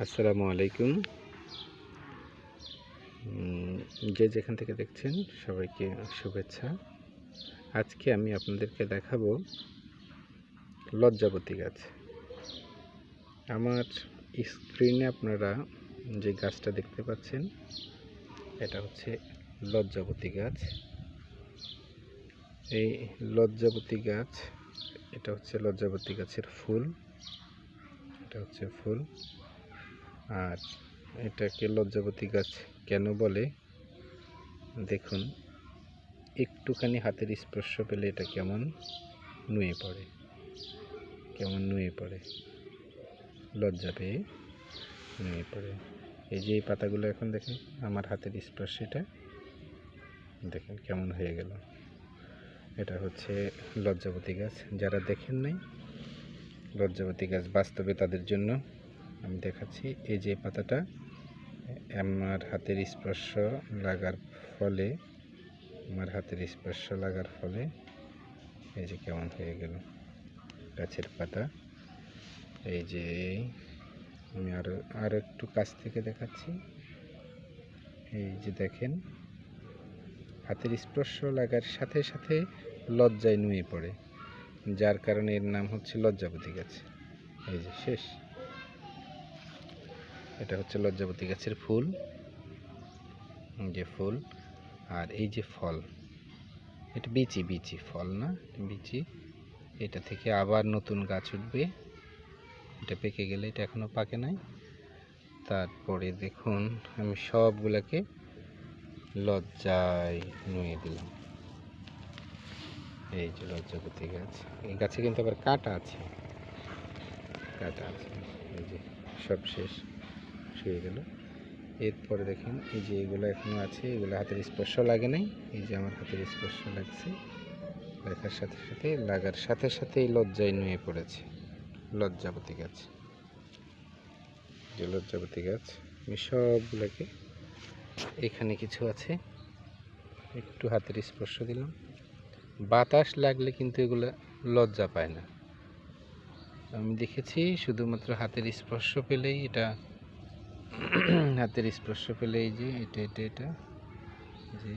আসসালামু আলাইকুম। যে যেখান থেকে দেখছেন সবাইকে শুভেচ্ছা। আজকে আমি আপনাদেরকে দেখাবো লজ্জাবতী গাছ। আমার স্ক্রিনে আপনারা যে গাছটা দেখতে পাচ্ছেন এটা হচ্ছে লজ্জাবতী গাছ। এই লজ্জাবতী গাছ, এটা হচ্ছে লজ্জাবতী গাছের ফুল। এটা হচ্ছে ফুল। আর এটাকে লজ্জাবতী গাছ কেন বলে দেখুন, একটুখানি হাতের স্পর্শ পেলে এটা কেমন নুয়ে পড়ে, লজ্জা পেয়ে নুয়ে পড়ে। এই যে এই পাতাগুলো এখন দেখেন, আমার হাতের স্পর্শটা দেখেন কেমন হয়ে গেল। এটা হচ্ছে লজ্জাবতী গাছ। যারা দেখেন নাই লজ্জাবতী গাছ বাস্তবে, তাদের জন্য আমি দেখাচ্ছি। এই যে পাতাটা আমার হাতের স্পর্শ লাগার ফলে এই যে কেমন হয়ে গেল গাছের পাতা। এই যে আমি আরো একটু কাছ থেকে দেখাচ্ছি। এই যে দেখেন, হাতের স্পর্শ লাগার সাথে সাথে লজ্জায় নুয়ে পড়ে, যার কারণে এর নাম হচ্ছে লজ্জাবতী গাছ। এই যে শেষ। এটা হচ্ছে লজ্জাবতী গাছের ফুল, যে ফুল। আর এই যে ফল, এটা বিচি ফল না, বিচি। এটা থেকে আবার নতুন গাছ উঠবে। এটা পেকে গেলে, এটা এখনো পাকে নাই। তারপরে দেখুন, আমি সবগুলোকে লজ্জায় নুয়ে দিলাম। এই যে লজ্জাবতী গাছ। এই গাছে কিন্তু আবার কাঁটা আছে। এই যে সব শেষ, শুয়ে গেল। এরপরে দেখেন, এই যে এগুলো এখনো আছে, এগুলো হাতের স্পর্শ লাগে নাই। এই যে আমার হাতের স্পর্শ লাগছে, লাগার সাথে সাথেই লজ্জায় নুয়ে পড়েছে লজ্জাবতী গাছ। যে লজ্জাবতী গাছ, আমি সবগুলোকে, এখানে কিছু আছে, একটু হাতের স্পর্শ দিলাম। বাতাস লাগলে কিন্তু এগুলো লজ্জা পায় না। আমি দেখেছি শুধুমাত্র হাতের স্পর্শ পেলেই এটা যে এটা যে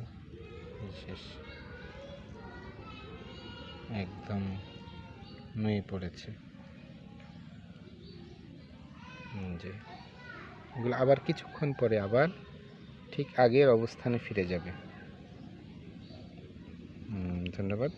শেষ, একদম নুয়ে পড়েছে। যে এগুলো আবার কিছুক্ষণ পরে আবার ঠিক আগের অবস্থানে ফিরে যাবে। ধন্যবাদ।